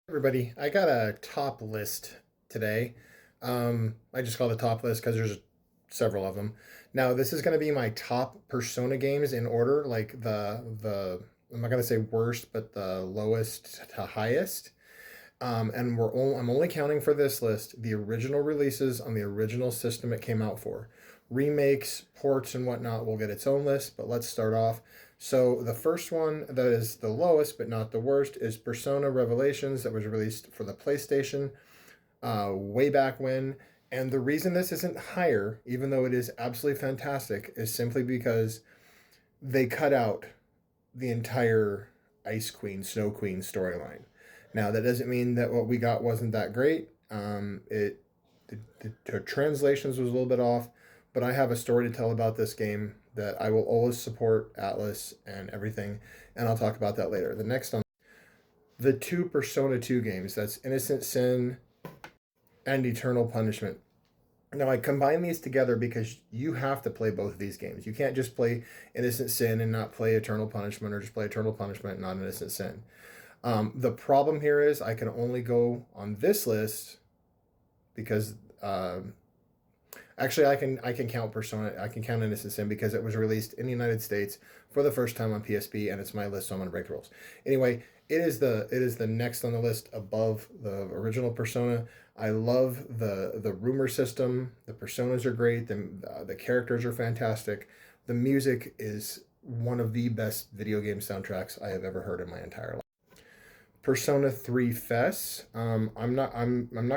Everybody, I got a top list today. I just call it a top list because there's several of them. Now, this is going to be my top Persona games in order, like the I'm not going to say worst, but the lowest to highest. I'm only counting for this list the original releases on the original system it came out for. Remakes, ports, and whatnot will get its own list, but let's start off. So the first one that is the lowest but not the worst is Persona Revelations that was released for the PlayStation way back when. And the reason this isn't higher, even though it is absolutely fantastic, is simply because they cut out the entire Ice Queen, Snow Queen storyline. Now that doesn't mean that what we got wasn't that great. The translations was a little bit off, but I have a story to tell about this game that I will always support Atlas and everything, and I'll talk about that later. The next on the two Persona 2 games, that's Innocent Sin and Eternal Punishment. Now I combine these together because you have to play both of these games. You can't just play Innocent Sin and not play Eternal Punishment, or just play Eternal Punishment and not Innocent Sin. The problem here is I can only go on this list because actually I can count Persona. I can count Innocent Sin because it was released in the United States for the first time on PSP, and it's my list, so I'm gonna break the rules. Anyway, it is the next on the list above the original Persona. I love the rumor system. The personas are great. The characters are fantastic. The music is one of the best video game soundtracks I have ever heard in my entire life. Persona 3 FES. I'm not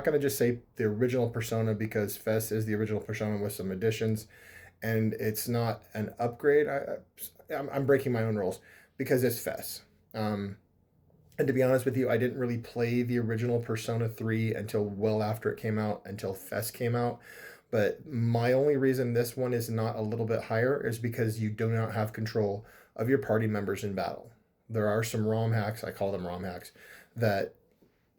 gonna just say the original Persona because FES is the original Persona with some additions, and it's not an upgrade. I'm breaking my own rules because it's FES. And to be honest with you, I didn't really play the original Persona 3 until well after it came out, until FES came out. But my only reason this one is not a little bit higher is because you do not have control of your party members in battle. There are some ROM hacks, I call them ROM hacks, that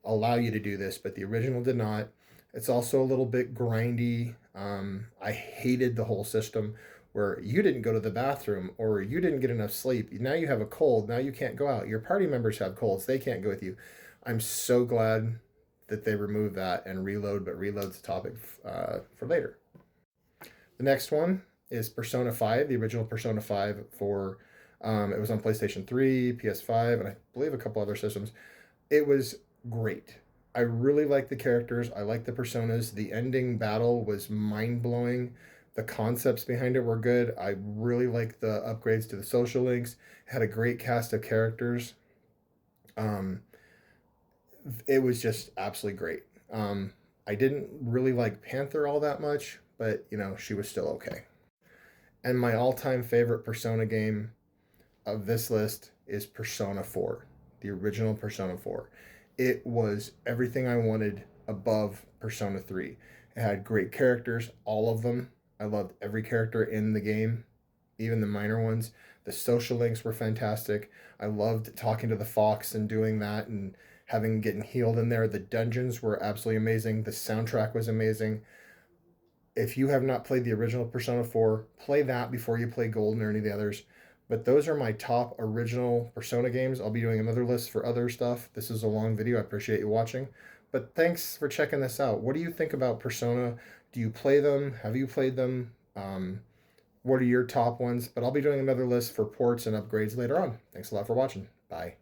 allow you to do this, but the original did not. It's also a little bit grindy. I hated the whole system where you didn't go to the bathroom or you didn't get enough sleep. Now you have a cold. Now you can't go out. Your party members have colds. They can't go with you. I'm so glad that they removed that and reload, but reload's a topic for later. The next one is Persona 5, the original Persona 5 for it was on PlayStation 3, PS5, and I believe a couple other systems. It was great. I really liked the characters. I liked the personas. The ending battle was mind blowing. The concepts behind it were good. I really liked the upgrades to the social links. It had a great cast of characters. Um, it was just absolutely great. I didn't really like Panther all that much, but she was still okay. And my all-time favorite Persona game of this list is Persona 4, the original Persona 4. It was everything I wanted above Persona 3. It had great characters, all of them. I loved every character in the game, even the minor ones. The social links were fantastic. I loved talking to the fox and doing that and having getting healed in there. The dungeons were absolutely amazing. The soundtrack was amazing. If you have not played the original Persona 4, play that before you play Golden or any of the others. But those are my top original Persona games. I'll be doing another list for other stuff. This is a long video. I appreciate you watching. But thanks for checking this out. What do you think about Persona? Do you play them? Have you played them? What are your top ones? But I'll be doing another list for ports and upgrades later on. Thanks a lot for watching. Bye.